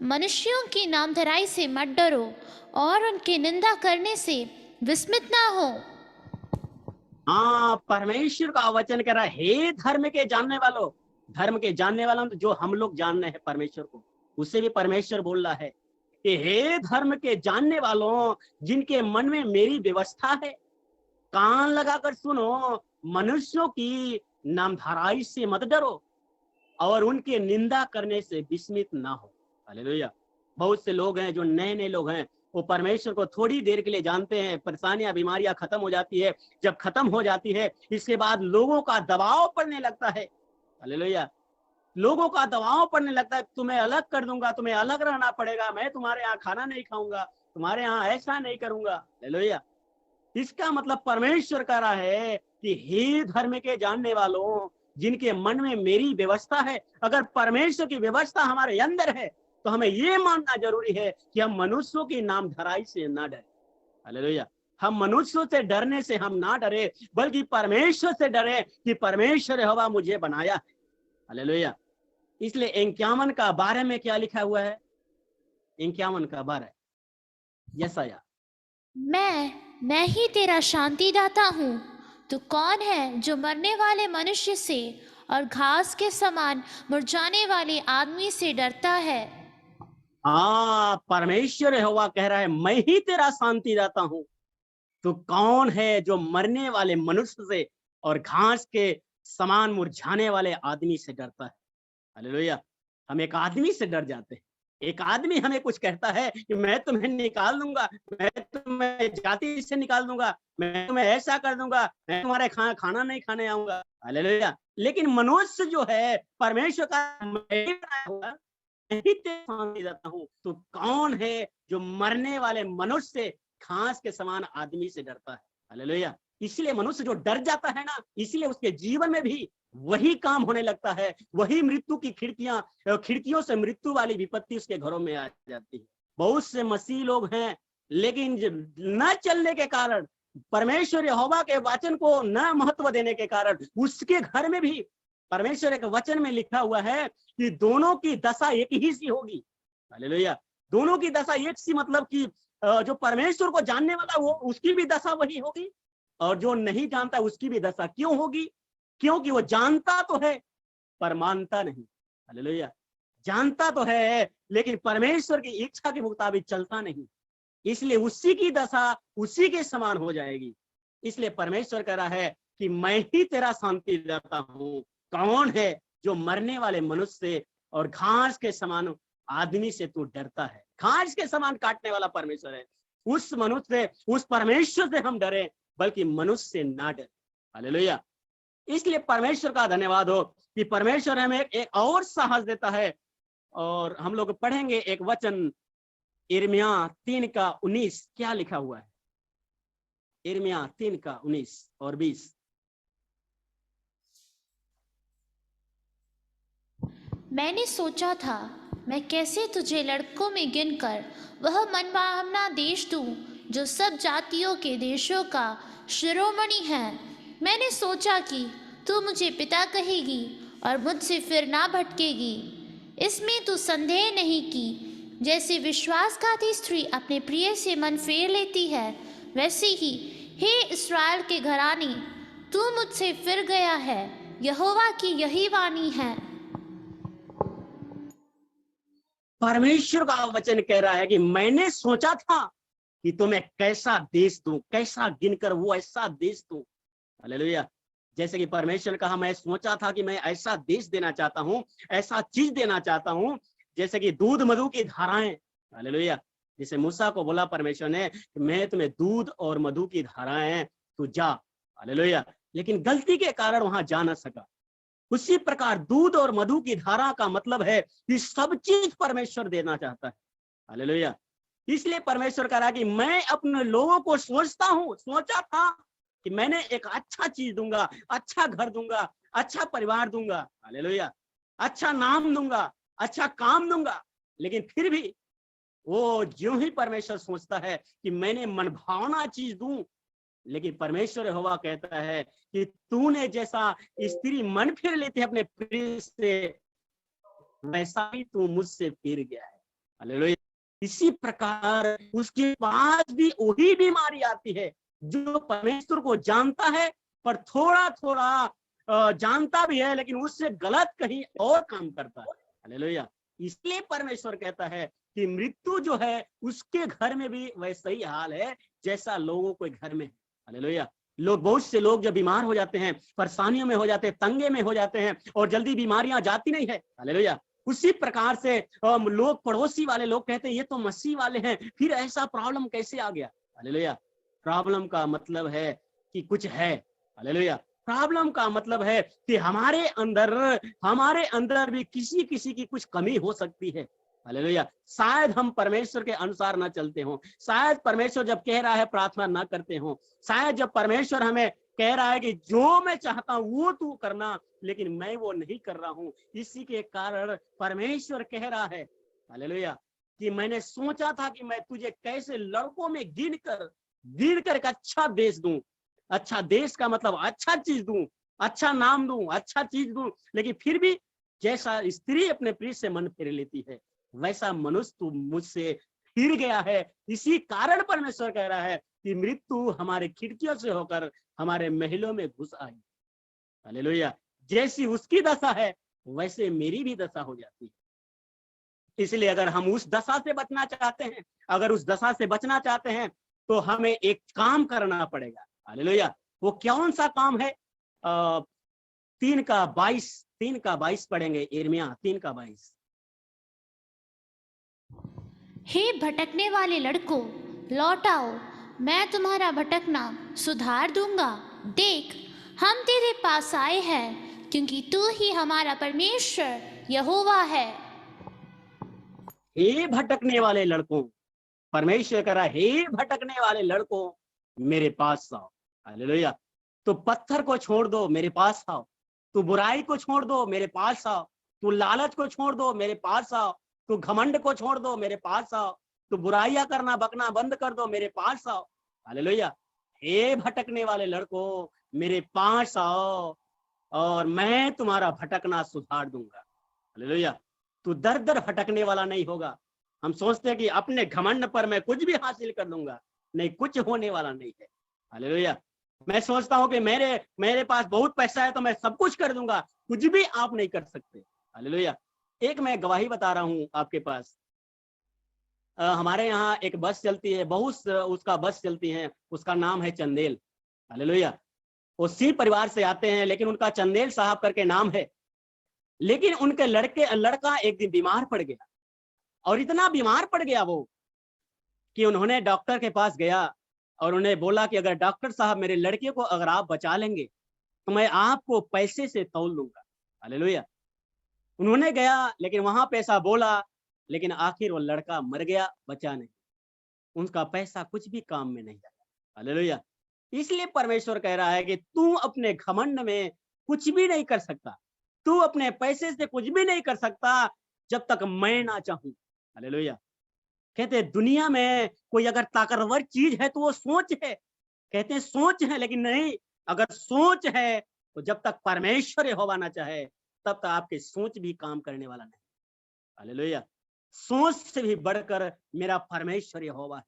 मनुष्यों की नामधराई से मत डरो और उनकी निंदा करने से विस्मित ना हो। हाँ, परमेश्वर का वचन कह रहा है, हे धर्म के जानने वालों। धर्म के जानने वाला जो हम लोग जानने हैं परमेश्वर को, उससे भी परमेश्वर बोल रहा है कि हे धर्म के जानने वालों, जिनके मन में मेरी व्यवस्था है, कान लगाकर सुनो। मनुष्यों की नामधराई से मत डरो और उनके निंदा करने से विस्मित ना हो। हालेलुया। बहुत से लोग हैं जो नए लोग हैं, वो परमेश्वर को थोड़ी देर के लिए जानते हैं, परेशानियां बीमारियां खत्म हो जाती है। जब खत्म हो जाती है, इसके बाद लोगों का दबाव पड़ने लगता है। हालेलुया। लोगों का दबाव पड़ने लगता है, तुम्हें अलग कर दूंगा, तुम्हें अलग रहना पड़ेगा, मैं तुम्हारे यहाँ खाना नहीं खाऊंगा, तुम्हारे यहाँ ऐसा नहीं करूंगा। हालेलुया। इसका मतलब परमेश्वर कह रहा है कि हे धर्म के जानने वालों, जिनके मन में मेरी व्यवस्था है। अगर परमेश्वर की व्यवस्था हमारे अंदर है तो हमें ये मानना जरूरी है कि हम मनुष्यों की नामधराई से ना डरे। हालेलुया। हम मनुष्यों से डरने से हम ना डरे, बल्कि परमेश्वर से डरे कि परमेश्वर यहोवा मुझे बनाया है। हालेलुया। इसलिए 51:12 में क्या लिखा हुआ है? 51:12, यशाया। मैं ही तेरा शांतिदाता हूँ। तू कौन है जो मरने वाले मनुष्य से और घास के समान मुरझाने वाले आदमी से डरता है? हाँ, परमेश्वर यहोवा कह रहा है, मैं ही तेरा शांतिदाता हूँ। तो कौन है जो मरने वाले मनुष्य से और घास के समान मुरझाने वाले आदमी से डरता है? हालेलुया। हम एक आदमी से डर जाते हैं। एक आदमी हमें कुछ कहता है कि मैं तुम्हें निकाल दूंगा, मैं तुम्हें जाति से निकाल दूंगा, मैं तुम्हें ऐसा कर दूंगा, मैं तुम्हारे खाना नहीं खाने आऊंगा। हालेलुया। लेकिन मनुष्य जो है, परमेश्वर का मैं ही तेरा शांतिदाता हूँ। तो कौन है जो मरने वाले मनुष्य से घास के समान आदमी से डरता है? हालेलुया। इसलिए मनुष्य जो डर जाता है ना, इसलिए उसके जीवन में भी वही काम होने लगता है, वही मृत्यु की खिड़कियों से मृत्यु वाली विपत्ति उसके घरों में आ जाती है। बहुत से मसीह लोग हैं, लेकिन न चलने के कारण, परमेश्वर यहोवा के वचन को न महत्व देने के कारण, उसके घर में भी परमेश्वर के वचन में लिखा हुआ है कि दोनों की दशा एक ही सी होगी। हालेलुया। दोनों की दशा एक सी मतलब कि जो परमेश्वर को जानने वाला वो, उसकी भी दशा वही होगी और जो नहीं जानता उसकी भी दशा क्यों होगी? क्योंकि वो जानता तो है पर मानता नहीं। हालेलुया। जानता तो है लेकिन परमेश्वर की इच्छा के मुताबिक चलता नहीं, इसलिए उसी की दशा उसी के समान हो जाएगी। इसलिए परमेश्वर कह रहा है कि मैं ही तेरा शांति देता हूं। कौन है जो मरने वाले मनुष्य से और घास के समान आदमी से तू डरता है? घास के समान काटने वाला परमेश्वर है। उस मनुष्य से, उस परमेश्वर से हम डरे, बल्कि मनुष्य से ना डरे। हालेलुया। इसलिए परमेश्वर का धन्यवाद हो कि परमेश्वर हमें एक और साहस देता है। और हम लोग पढ़ेंगे एक वचन, यिर्मयाह 3:19 क्या लिखा हुआ है? यिर्मयाह 3:19 और 20। मैंने सोचा था मैं कैसे तुझे लड़कों में गिनकर वह मनभावना देश दूं जो सब जातियों के देशों का शिरोमणि है। मैंने सोचा कि तू मुझे पिता कहेगी और मुझसे फिर ना भटकेगी। इसमें तू संदेह नहीं की जैसे विश्वासघाती स्त्री अपने प्रिय से मन फेर लेती है, वैसे ही हे इस्राएल के घराने, तू मुझसे फिर गया है। यहोवा की यही वाणी है। परमेश्वर का वचन कह रहा है कि मैंने सोचा था कि तुम्हें कैसा देश दूं, कैसा गिनकर वो ऐसा देश दूं। हालेलुया। जैसे कि परमेश्वर कहा, मैं सोचा था कि मैं ऐसा देश देना चाहता हूं, ऐसा चीज देना चाहता हूं जैसे कि दूध मधु की धाराएं। हालेलुया। जैसे मूसा को बोला परमेश्वर ने कि मैं तुम्हें दूध और मधु की धाराएं, तू जा। हालेलुया। लेकिन गलती के कारण वहां जा ना सका। उसी प्रकार दूध और मधु की धारा का मतलब है कि सब चीज परमेश्वर देना चाहता है। हालेलुया। इसलिए परमेश्वर कह रहा है कि मैं अपने लोगों को सोचता हूं, सोचा था कि मैंने एक अच्छा चीज दूंगा, अच्छा घर दूंगा, अच्छा परिवार दूंगा। हालेलुया। अच्छा नाम दूंगा, अच्छा काम दूंगा। लेकिन फिर भी वो ज्यों ही परमेश्वर सोचता है कि मैंने मनभावना चीज दूं, लेकिन परमेश्वर यहोवा कहता है कि तूने जैसा स्त्री मन फिर लेती है अपने प्रिय से, वैसा ही तू मुझसे फिर गया है। हालेलुया। इसी प्रकार उसके पास भी वही बीमारी आती है जो परमेश्वर को जानता है पर थोड़ा थोड़ा जानता भी है, लेकिन उससे गलत कहीं और काम करता है। हालेलुया। इसलिए परमेश्वर कहता है कि मृत्यु जो है उसके घर में भी वैसा ही हाल है जैसा लोगों के घर में है। हालेलुया। लोग, बहुत से लोग जब बीमार हो जाते हैं, परेशानियों में हो जाते हैं, तंगे में हो जाते हैं और जल्दी बीमारियां जाती नहीं है। हालेलुया। उसी प्रकार से लोग, पड़ोसी वाले लोग कहते हैं ये तो मसीह वाले हैं, फिर ऐसा प्रॉब्लम कैसे आ गया? हालेलुया। प्रॉब्लम का मतलब है कि कुछ है। हालेलुया। प्रॉब्लम का मतलब है कि हमारे अंदर भी किसी किसी की कुछ कमी हो सकती है। हालेलुया। शायद हम परमेश्वर के अनुसार ना चलते हो, शायद परमेश्वर जब कह रहा है प्रार्थना ना करते हो, शायद जब परमेश्वर हमें कह रहा है कि जो मैं चाहता हूं वो तू करना, लेकिन मैं वो नहीं कर रहा हूं। इसी के कारण परमेश्वर कह रहा है, हालेलुया, कि मैंने सोचा था कि मैं तुझे कैसे लड़कों में गिनकर एक अच्छा देश दूं। अच्छा देश का मतलब अच्छा चीज दूं, अच्छा नाम दूं, अच्छा चीज दूं, लेकिन फिर भी जैसा स्त्री अपने प्रिय से मन फेर लेती है, वैसा मनुष्य तू मुझसे फिर गया है। इसी कारण परमेश्वर कह रहा है कि मृत्यु हमारे खिड़कियों से होकर हमारे महलों में घुस आई। हालेलुया। जैसी उसकी दशा है वैसे मेरी भी दशा हो जाती है। इसलिए अगर हम उस दशा से बचना चाहते हैं, तो हमें एक काम करना पड़ेगा। हालेलुया। वो कौन सा काम है? 3:22 पढ़ेंगे, यिर्मयाह 3:22। हे भटकने वाले लड़कों, लौट आओ, मैं तुम्हारा भटकना सुधार दूंगा। देख, हम तेरे पास आए हैं क्योंकि तू ही हमारा परमेश्वर यहोवा है। हे भटकने वाले लड़कों, परमेश्वर कह रहा है, हे भटकने वाले लड़कों, मेरे पास आओ। हालेलुया। तो पत्थर को छोड़ दो, मेरे पास आओ। तू बुराई को छोड़ दो, मेरे पास आओ। तू लालच को छोड़ दो, मेरे पास आओ। तू घमंड को छोड़ दो, मेरे पास आओ। तू बुराइयां करना बकना बंद कर दो, मेरे पास आओ। हालेलुया। हे भटकने वाले लड़कों, मेरे पास आओ और मैं तुम्हारा भटकना सुधार दूंगा। हालेलुया। तू दर दर भटकने वाला नहीं होगा। हम सोचते हैं कि अपने घमंड पर मैं कुछ भी हासिल कर लूंगा, नहीं, कुछ होने वाला नहीं है। हालेलुया। मैं सोचता हूँ कि मेरे मेरे पास बहुत पैसा है तो मैं सब कुछ कर दूंगा, कुछ भी आप नहीं कर सकते। हालेलुया। एक मैं गवाही बता रहा हूँ आपके पास। हमारे यहाँ एक बस चलती है, उसका बस चलती है, उसका नाम है चंदेल। हालेलुया। वो सी परिवार से आते हैं, लेकिन उनका चंदेल साहब करके नाम है। लेकिन उनके लड़का एक दिन बीमार पड़ गया, और इतना बीमार पड़ गया वो कि उन्होंने डॉक्टर के पास गया और उन्हें बोला कि अगर डॉक्टर साहब मेरे लड़के को अगर आप बचा लेंगे तो मैं आपको पैसे से तौल दूंगा। हालेलुया। उन्होंने गया, लेकिन वहां पैसा बोला, लेकिन आखिर वो लड़का मर गया, बचा नहीं। उनका पैसा कुछ भी काम में नहीं आया। हालेलुया। इसलिए परमेश्वर कह रहा है कि तू अपने घमंड में कुछ भी नहीं कर सकता, तू अपने पैसे से कुछ भी नहीं कर सकता जब तक मैं ना चाहूं। हालेलुया। कहते हैं दुनिया में कोई अगर ताकतवर चीज है तो वो सोच है। कहते हैं सोच है, लेकिन नहीं, अगर सोच है तो जब तक परमेश्वर यहोवा ना चाहे तब तक आपकी सोच भी काम करने वाला नहीं। हालेलुया। सोच से भी बढ़कर मेरा परमेश्वर यहोवा है।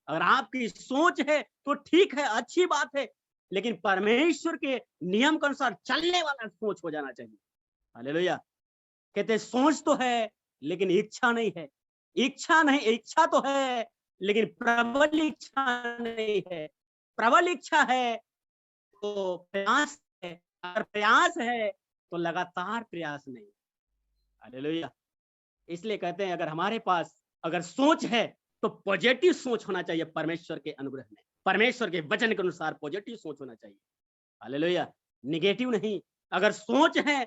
अगर आपकी सोच है तो ठीक है, अच्छी बात है, लेकिन परमेश्वर के नियम के अनुसार चलने वाला सोच हो जाना चाहिए। हालेलुया। कहते सोच तो है लेकिन इच्छा नहीं है। इच्छा नहीं, इच्छा तो है लेकिन प्रबल इच्छा नहीं है। प्रबल इच्छा है तो प्रयास है, अगर प्रयास है तो लगातार प्रयास नहीं। हालेलुया। इसलिए कहते हैं अगर हमारे पास अगर सोच है तो पॉजिटिव सोच होना चाहिए। परमेश्वर के अनुग्रह में, परमेश्वर के वचन के अनुसार पॉजिटिव सोच होना चाहिए। हालेलुया। नेगेटिव नहीं। अगर सोच है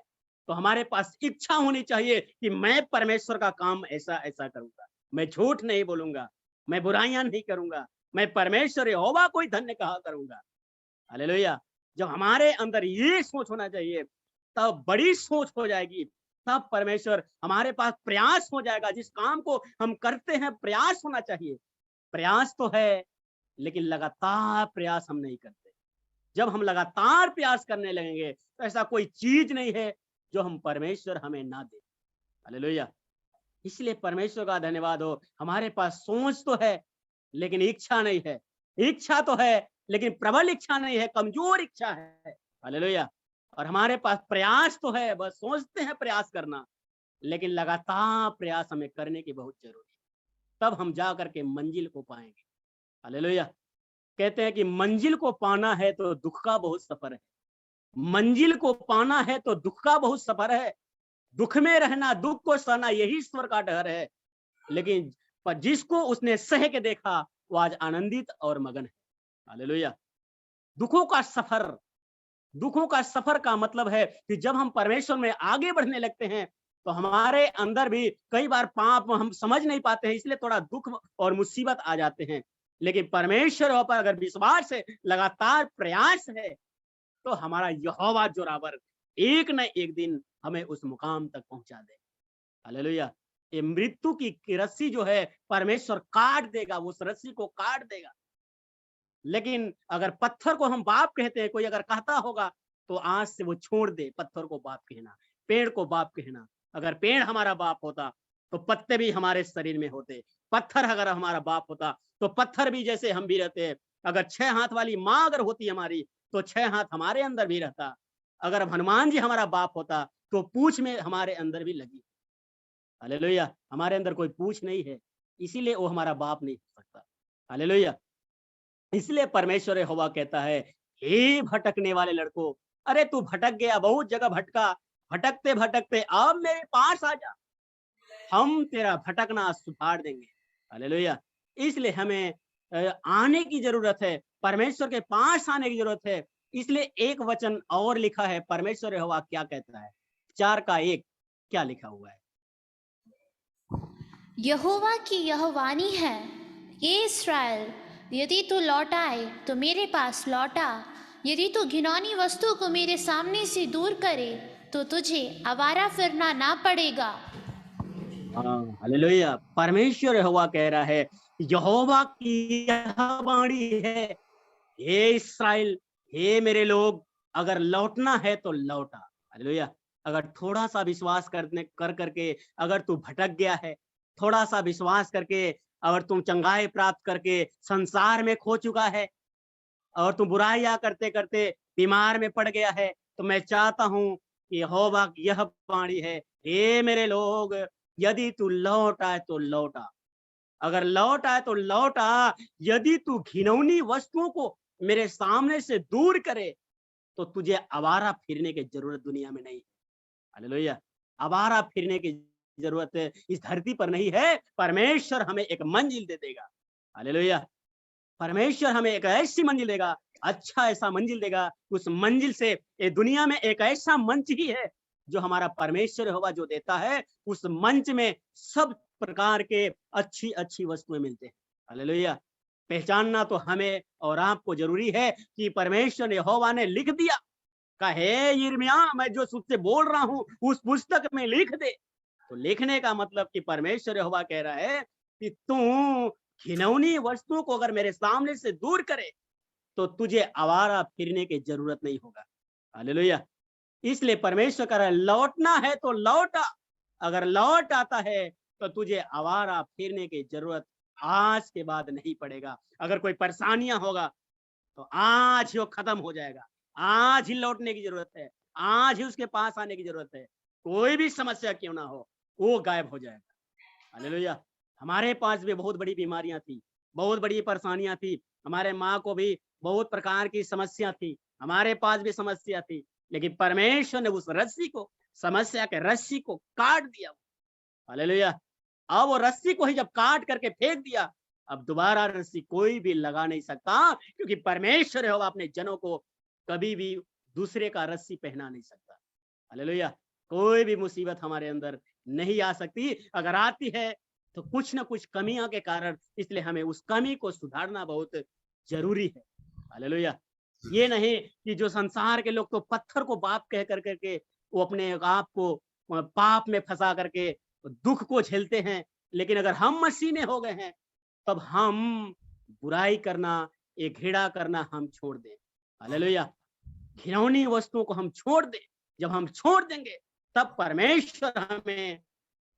तो हमारे पास इच्छा होनी चाहिए कि मैं परमेश्वर का काम ऐसा ऐसा करूंगा, मैं झूठ नहीं बोलूंगा, मैं बुराइयां नहीं करूंगा, मैं परमेश्वर यहोवा को ही धन्य कहा करूंगा। हालेलुया। जब हमारे अंदर ये सोच होना चाहिए तब बड़ी सोच हो जाएगी, तब परमेश्वर हमारे पास प्रयास हो जाएगा। जिस काम को हम करते हैं प्रयास होना चाहिए। प्रयास तो है लेकिन लगातार प्रयास हम नहीं करते। जब हम लगातार प्रयास करने लगेंगे तो ऐसा कोई चीज नहीं है जो हम परमेश्वर हमें ना दे। हालेलुया। इसलिए परमेश्वर का धन्यवाद हो, हमारे पास सोच तो है लेकिन इच्छा नहीं है। इच्छा तो है लेकिन प्रबल इच्छा नहीं है, कमजोर इच्छा है। हालेलुया। और हमारे पास प्रयास तो है, बस सोचते हैं प्रयास करना, लेकिन लगातार प्रयास हमें करने की बहुत जरूरी है। तब हम जा करके मंजिल को पाएंगे। हालेलुया। कहते हैं कि मंजिल को पाना है तो दुख का बहुत सफर है। मंजिल को पाना है तो दुख का बहुत सफर है। दुख में रहना, दुख को सहना, यही ईश्वर का डर है। लेकिन पर जिसको उसने सह के देखा वो आज आनंदित और मगन है। हालेलुया। दुखों का सफर, दुखों का सफर का मतलब है कि जब हम परमेश्वर में आगे बढ़ने लगते हैं तो हमारे अंदर भी कई बार पाप हम समझ नहीं पाते हैं, इसलिए थोड़ा दुख और मुसीबत आ जाते हैं। लेकिन परमेश्वर पर अगर विश्वास है, लगातार प्रयास है, तो हमारा यहोवा जोरावर एक न एक दिन हमें उस मुकाम तक पहुंचा दे। हालेलुया। ये मृत्यु की रस्सी जो है परमेश्वर काट देगा, उस रस्सी को काट देगा। लेकिन अगर पत्थर को हम बाप कहते हैं, कोई अगर कहता होगा तो आज से वो छोड़ दे पत्थर को बाप कहना, पेड़ को बाप कहना। अगर पेड़ हमारा बाप होता तो पत्ते भी हमारे शरीर में होते। पत्थर अगर हमारा बाप होता तो पत्थर भी जैसे हम भी रहते। अगर 6 हाथ वाली माँ अगर होती हमारी तो 6 हाथ हमारे अंदर भी रहता। अगर हनुमान जी हमारा बाप होता तो पूंछ में हमारे अंदर भी लगी। हालेलुया। हमारे अंदर कोई पूंछ नहीं है, इसीलिए वो हमारा बाप नहीं हो सकता। हालेलुया। इसलिए परमेश्वर यहोवा कहता है, हे भटकने वाले लड़कों, अरे तू भटक गया, बहुत जगह भटका, भटकते भटकते अब मेरे पास आ जा, हम तेरा भटकना सुधार देंगे। हालेलुया। इसलिए हमें आने की जरूरत है, परमेश्वर के पास आने की जरूरत है। इसलिए एक वचन और लिखा है, परमेश्वर यहोवा क्या कहता है, 4:1 क्या लिखा हुआ है? यहोवा की यह वाणी है, ये इस्राएल, यदि तू लौट आए तो मेरे पास लौटा, यदि तू घिनौनी वस्तु को मेरे सामने से दूर करे तो तुझे आवारा फिरना ना पड़ेगा। हाँ, हालेलुया। परमेश्वर यहोवा कह रहा है, यहोवा की यह वाणी है, हे इस्राएल, हे मेरे लोग, अगर लौटना है तो लौटा। हालेलुया। अगर थोड़ा सा विश्वास करके अगर तू भटक गया है, थोड़ा सा विश्वास करके अगर तुम चंगाई प्राप्त करके संसार में खो चुका है, और तू बुराइयां करते करते बीमार में पड़ गया है, तो मैं चाहता हूँ कि यहोवा की यह वाणी है, हे मेरे लोग, यदि तू लौट आए तो लौट आ। अगर लौट आए तो लौट आ। यदि तू घिनौनी वस्तुओं को मेरे सामने से दूर करे, तो तुझे आवारा फिरने की जरूरत दुनिया में नहीं। हालेलुया। आवारा फिरने की जरूरत इस धरती पर नहीं है। परमेश्वर हमें एक मंजिल दे देगा। हालेलुया। परमेश्वर हमें एक ऐसी मंजिल देगा, अच्छा ऐसा मंजिल देगा। उस मंजिल से ये दुनिया में एक ऐसा मंच ही है जो हमारा परमेश्वर यहोवा जो देता है। उस मंच में सब प्रकार के अच्छी अच्छी वस्तुएं मिलते हैं। हालेलुया। पहचानना तो हमें और आपको जरूरी है कि परमेश्वर यहोवा ने लिख दिया, कहे यिर्मयाह मैं जो तुझसे बोल रहा हूं उस पुस्तक में लिख दे। तो लिखने का मतलब कि परमेश्वर यहोवा कह रहा है कि तू घिनौनी वस्तुओं को अगर मेरे सामने से दूर करे, तो तुझे आवारा फिरने की जरूरत नहीं होगा। हालेलुया। इसलिए परमेश्वर कह रहा है, लौटना है तो लौटा। अगर लौट आता है तो तुझे आवारा फिरने की जरूरत आज के बाद नहीं पड़ेगा। अगर कोई परेशानियां होगा तो आज ही वो खत्म हो जाएगा। आज ही लौटने की जरूरत है, आज ही उसके पास आने की जरूरत है। कोई भी समस्या क्यों ना हो, वो गायब हो जाएगा। हालेलुया। हमारे पास भी बहुत बड़ी बीमारियां थी, बहुत बड़ी परेशानियां थी। हमारे माँ को भी बहुत प्रकार की समस्या थी, हमारे पास भी समस्या थी, लेकिन परमेश्वर ने उस रस्सी को, समस्या के रस्सी को काट दिया। हालेलुया। अब वो रस्सी को ही जब काट करके फेंक दिया, अब दोबारा रस्सी कोई भी लगा नहीं सकता, क्योंकि परमेश्वर है वो अपने जनों को कभी भी दूसरे का रस्सी पहना नहीं सकता। हालेलुया। कोई भी मुसीबत हमारे अंदर नहीं आ सकती, अगर आती है तो कुछ ना कुछ कमियां के कारण, इसलिए हमें उस कमी को सुधारना बहुत जरूरी है। हालेलुया। ये नहीं कि जो संसार के लोग तो पत्थर को बाप कह कर करके वो अपने आप को पाप में फंसा करके दुख को झेलते हैं, लेकिन अगर हम मसीह में हो गए हैं, तब हम बुराई करना, ये घृणा करना हम छोड़ दें। हालेलुया। घिनौनी वस्तुओं को हम छोड़ दें। जब हम छोड़ देंगे, तब परमेश्वर हमें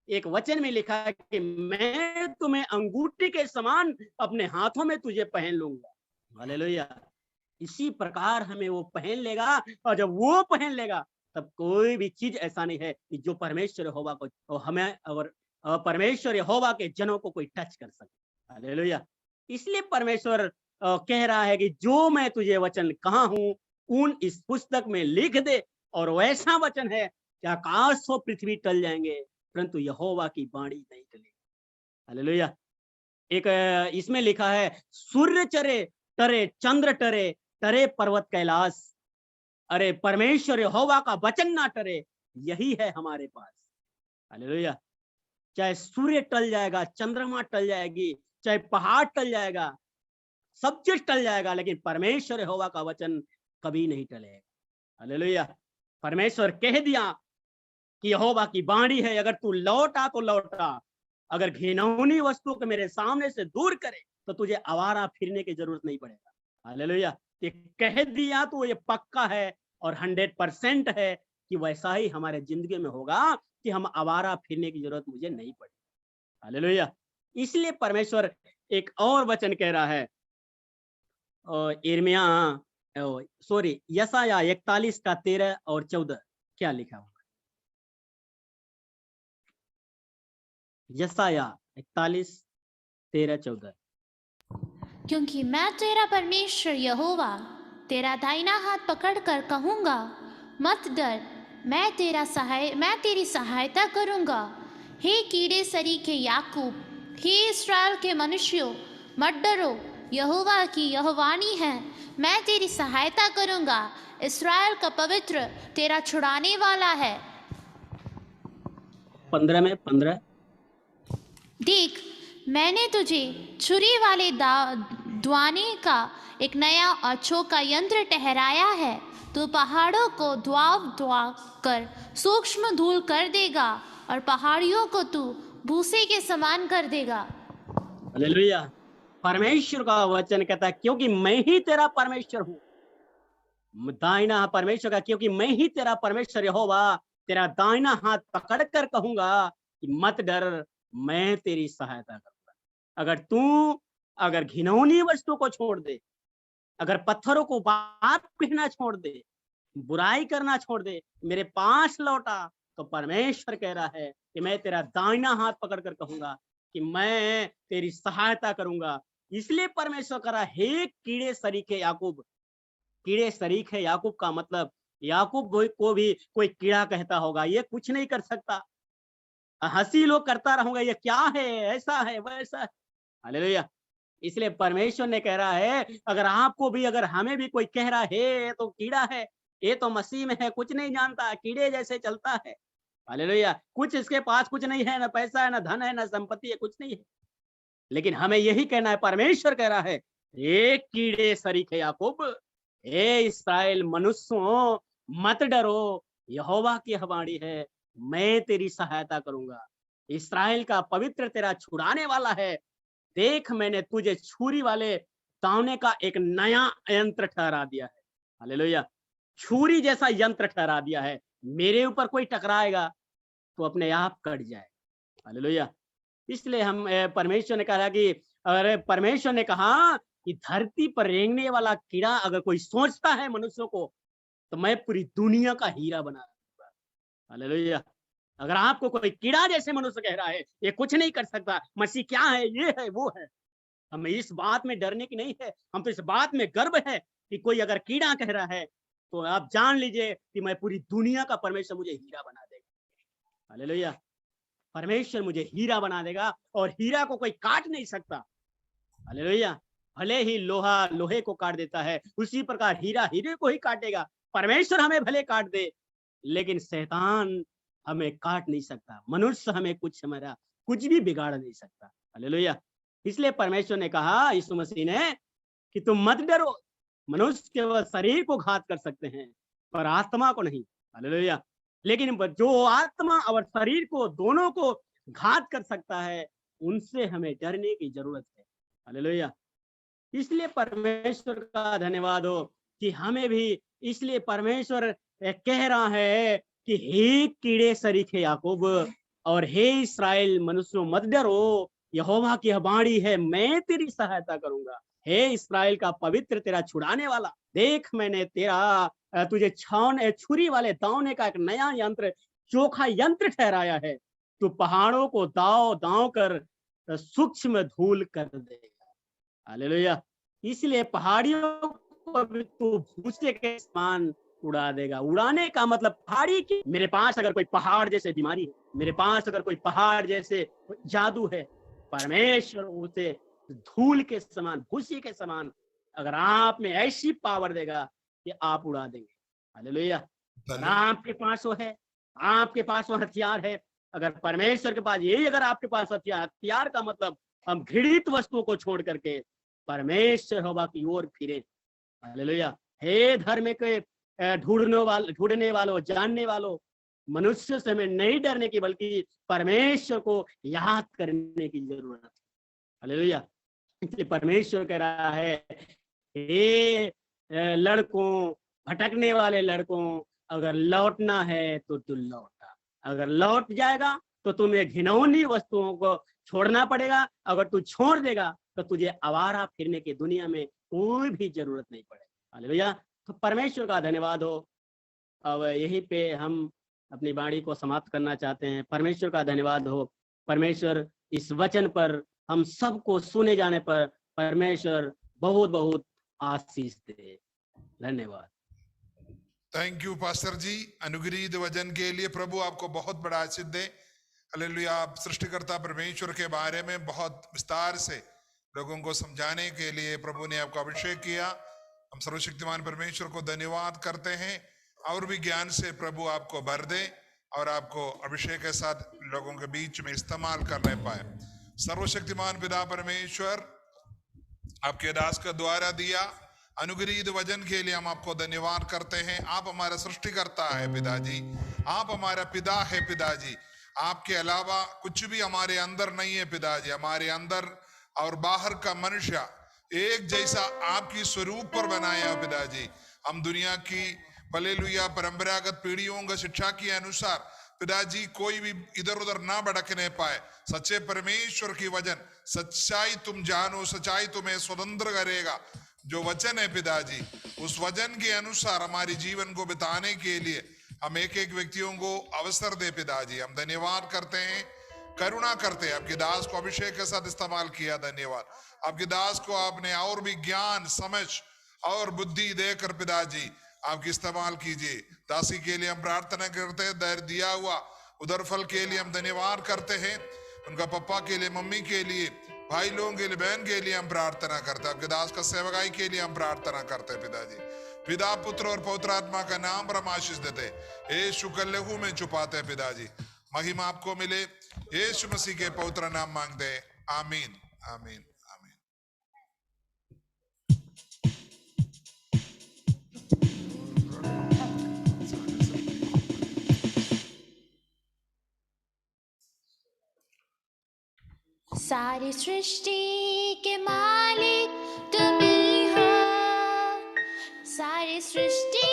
एक वचन में लिखा है कि मैं तुम्हें अंगूठी के समान अपने हाथों में तुझे पहन लूंगा। हालेलुया। इसी प्रकार हमें वो पहन लेगा, और जब वो पहन लेगा, तब कोई भी चीज ऐसा नहीं है कि जो परमेश्वर यहोवा को और हमें और परमेश्वर यहोवा के जनों को कोई टच कर सके। हालेलुया। इसलिए परमेश्वर कह रहा है कि जो मैं तुझे वचन कहा हूं, उन इस पुस्तक में लिख दे। और वैसा वचन है कि आकाश और पृथ्वी टल जाएंगे, परंतु यहोवा की वाणी नहीं टलेगी। हालेलुया। एक इसमें लिखा है, सूर्य चरे टरे, चंद्र टरे, टरे पर्वत कैलाश, अरे परमेश्वर यहोवा का वचन ना टरे, यही है हमारे पास। हालेलुया। चाहे सूर्य टल जाएगा, चंद्रमा टल जाएगी, चाहे पहाड़ टल जाएगा, सब चीज टल जाएगा, लेकिन परमेश्वर यहोवा का वचन कभी नहीं टलेगा। हालेलुया। परमेश्वर कह दिया कि यहोवा की वाणी है, अगर तू लौटा तो लौटा। अगर घिनौनी वस्तु को मेरे सामने से दूर करे, तो तुझे आवारा फिरने की जरूरत नहीं पड़ेगा। हालेलुया। ये कह दिया तो ये पक्का है और 100% है कि वैसा ही हमारे जिंदगी में होगा कि हम आवारा फिरने की जरूरत मुझे नहीं पड़ेगी। हालेलुया। इसलिए परमेश्वर एक और वचन कह रहा है, यशायाह 41 का 13 और 14 क्या लिखा हुआ? यशायाह 41 13 14। क्योंकि मैं तेरा परमेश्वर यहोवा तेरा दाहिना हाथ पकड़कर कहूँगा, मत डर, मैं तेरी सहायता करूँगा। हे कीड़े सरीखे याकूब, हे इस्राएल के मनुष्यों, मत डरो, यहोवा की यह वाणी है, मैं तेरी सहायता करूँगा। इस्राएल का पवित्र तेरा छुड़ाने वाला है। 15 में 15। देख, मैंने तुझे छुरी वाले दुआने का एक नया और चौका यंत्र ठहराया है। तू पहाड़ों को धुआ कर सूक्ष्म धूल कर देगा और पहाड़ियों को तू भूसे के समान कर देगा। हालेलुया। परमेश्वर का वचन कहता है, क्योंकि मैं ही तेरा परमेश्वर हूँ। दाहिना परमेश्वर का, क्योंकि मैं ही तेरा परमेश्वर यहोवा तेरा दाहिना हाथ पकड़ कर कहूंगा कि मत डर, मैं तेरी सहायता करूंगा। अगर घिनौनी वस्तु को छोड़ दे, अगर पत्थरों को बात कहना छोड़ दे, बुराई करना छोड़ दे, मेरे पास लौटा, तो परमेश्वर कह रहा है कि मैं तेरा दाहिना हाथ पकड़ कर कहूंगा कि मैं तेरी सहायता करूंगा। इसलिए परमेश्वर कह रहा, हे कीड़े शरीक है याकूब। कीड़े शरीक है याकूब का मतलब याकूब को भी कोई कीड़ा कहता होगा, ये कुछ नहीं कर सकता। हंसी लोग करता रहूंगा, ये क्या है, ऐसा है वैसा है। हालेलुया। इसलिए परमेश्वर ने कह रहा है, अगर आपको भी, अगर हमें भी कोई कह रहा है ये तो कीड़ा है, ये तो मसीह में है, कुछ नहीं जानता, कीड़े जैसे चलता है। हालेलुया। कुछ इसके पास कुछ नहीं है, ना पैसा है, ना धन है, ना संपत्ति है, कुछ नहीं है। लेकिन हमें यही कहना है, परमेश्वर कह रहा है, एक कीड़े शरीक है याकूब, हे इस्राएल मनुष्यों मत डरो, यहोवा की वाणी है, मैं तेरी सहायता करूंगा। इस्राएल का पवित्र तेरा छुड़ाने वाला है। देख मैंने तुझे छुरी वाले दावने का एक नया यंत्र ठहरा दिया है। हालेलुया। छुरी जैसा यंत्र ठहरा दिया है। मेरे ऊपर कोई टकराएगा तो अपने आप कट जाए। हालेलुया। इसलिए हम परमेश्वर ने कहा कि अरे परमेश्वर ने कहा कि धरती पर रेंगने वाला कीड़ा अगर कोई सोचता है मनुष्यों को, तो मैं पूरी दुनिया का हीरा बना दूंगा। हालेलुया। अगर आपको कोई कीड़ा जैसे मनुष्य कह रहा है ये कुछ नहीं कर सकता, मसीह क्या है, ये है वो है, हमें इस बात में डरने की नहीं है। हम तो इस बात में गर्व है कि कोई अगर कीड़ा कह रहा है तो आप जान लीजिए कि मैं पूरी दुनिया का परमेश्वर मुझे हीरा बना देगा। हालेलुया। परमेश्वर मुझे हीरा बना देगा और हीरा को कोई काट नहीं सकता। हालेलुया। भले ही लोहा लोहे को काट देता है, उसी प्रकार हीरा हीरे को ही काटेगा। परमेश्वर हमें भले काट दे, लेकिन शैतान हमें काट नहीं सकता। मनुष्य हमें हमारा कुछ भी बिगाड़ नहीं सकता। हालेलुया। इसलिए परमेश्वर ने कहा, यीशु मसीह ने, कि तुम मत डरो। मनुष्य केवल शरीर को घात कर सकते हैं पर आत्मा को नहीं। हालेलुया। लेकिन जो आत्मा और शरीर को दोनों को घात कर सकता है, उनसे हमें डरने की जरूरत है। हालेलुया। इसलिए परमेश्वर का धन्यवाद हो कि हमें भी, इसलिए परमेश्वर कह रहा है कि हे कीड़े शरीक है याकूब और हे इस्राएल मनुष्यों मत डरो, यहोवा की वाणी है, मैं तेरी सहायता करूंगा। हे इस्राएल का पवित्र तेरा छुड़ाने वाला, देख मैंने तेरा तुझे छुरी वाले दावने का एक नया यंत्र, चोखा यंत्र ठहराया है। तू पहाड़ों को दाव दाव कर सूक्ष्म धूल कर देगा। हालेलुया। इसलिए पहाड़ियों को भी तू भूसे के समान उड़ा देगा। उड़ाने का मतलब पहाड़ी की, मेरे पास अगर कोई पहाड़ जैसे बीमारी है, मेरे पास अगर कोई पहाड़ जैसे जादू है, परमेश्वर उसे धूल के समान, भूसी के समान अगर आप में ऐसी पावर देगा कि आप उड़ा देंगे। हालेलुया। आपके पास वो है, आपके पास वो हथियार है। अगर परमेश्वर के पास यही, अगर आपके पास हथियार का मतलब हम घृणित वस्तुओं को छोड़ करके परमेश्वर होगा की ओर फिरे। हालेलुया। हे धर्म के ढूंढने वालों, जानने वालों, मनुष्य से हमें नहीं डरने की बल्कि परमेश्वर को याद करने की जरूरत है। हालेलुया। इसलिए परमेश्वर कह रहा है, हे लड़कों, भटकने वाले लड़कों, अगर लौटना है तो तू लौटा। अगर लौट जाएगा तो तुम्हें घिनौनी वस्तुओं को छोड़ना पड़ेगा। अगर तू छोड़ देगा तो तुझे आवारा फिरने की दुनिया में कोई भी जरूरत नहीं पड़ेगी। हालेलुया। तो परमेश्वर का धन्यवाद हो। अब यहीं पे हम अपनी वाणी को समाप्त करना चाहते हैं। परमेश्वर का धन्यवाद हो। परमेश्वर इस वचन पर, हम सबको सुने जाने पर परमेश्वर बहुत बहुत आशीष दे। धन्यवाद। थैंक यू पास्टर जी, अनुग्रहित वचन के लिए प्रभु आपको बहुत बड़ा आशीष दे। हालेलुया। आप सृष्टिकर्ता परमेश्वर के बारे में बहुत विस्तार से लोगों को समझाने के लिए प्रभु ने आपको अभिषेक किया। हम सर्वशक्तिमान परमेश्वर को धन्यवाद करते हैं। और भी ज्ञान से प्रभु आपको भर दे और आपको अभिषेक के साथ लोगों के बीच में इस्तेमाल करने पाए। सर्वशक्तिमान पिता परमेश्वर, आपके दास का द्वारा दिया अनुग्रहित वचन के लिए हम आपको धन्यवाद करते हैं। आप हमारा सृष्टिकर्ता है पिताजी, आप हमारा पिता है पिताजी। आपके अलावा कुछ भी हमारे अंदर नहीं है पिताजी। हमारे अंदर और बाहर का मनुष्य एक जैसा आपकी स्वरूप पर बनाया पिताजी। हम दुनिया की हालेलुया परंपरागत पीढ़ियों का शिक्षा के अनुसार पिताजी कोई भी इधर उधर ना भटकने पाए। सच्चे परमेश्वर की वचन, सच्चाई तुम जानो, सच्चाई तुम्हें स्वतंत्र करेगा। जो वचन है पिताजी, उस वचन के अनुसार हमारी जीवन को बिताने के लिए हम एक एक व्यक्तियों को अवसर दे पिताजी। हम धन्यवाद करते हैं, करुणा करते हैं। आपके दास को अभिषेक के साथ इस्तेमाल किया, धन्यवाद। आपके दास को आपने और भी ज्ञान, समझ और बुद्धि देकर पिताजी आपकी इस्तेमाल कीजिए। दासी के लिए हम प्रार्थना करते हैं, धैर्य दिया हुआ उधर फल के लिए हम धन्यवाद करते हैं। उनका पप्पा के लिए, मम्मी के लिए, भाई लोगों के लिए, बहन के लिए हम प्रार्थना करते हैं। आपके दास का सेवकाई के लिए हम प्रार्थना करते हैं पिताजी। पिता, पुत्र और पवित्र आत्मा का नाम पर हम आशीष देते हैं। यीशु के लहू में छुपाते हैं पिताजी। महिमा आपको मिले, यीशु मसीह के पवित्र नाम मांगते हैं, आमीन आमीन आमीन। सारी सृष्टि के मालिक तुम ही हो, सारी सृष्टि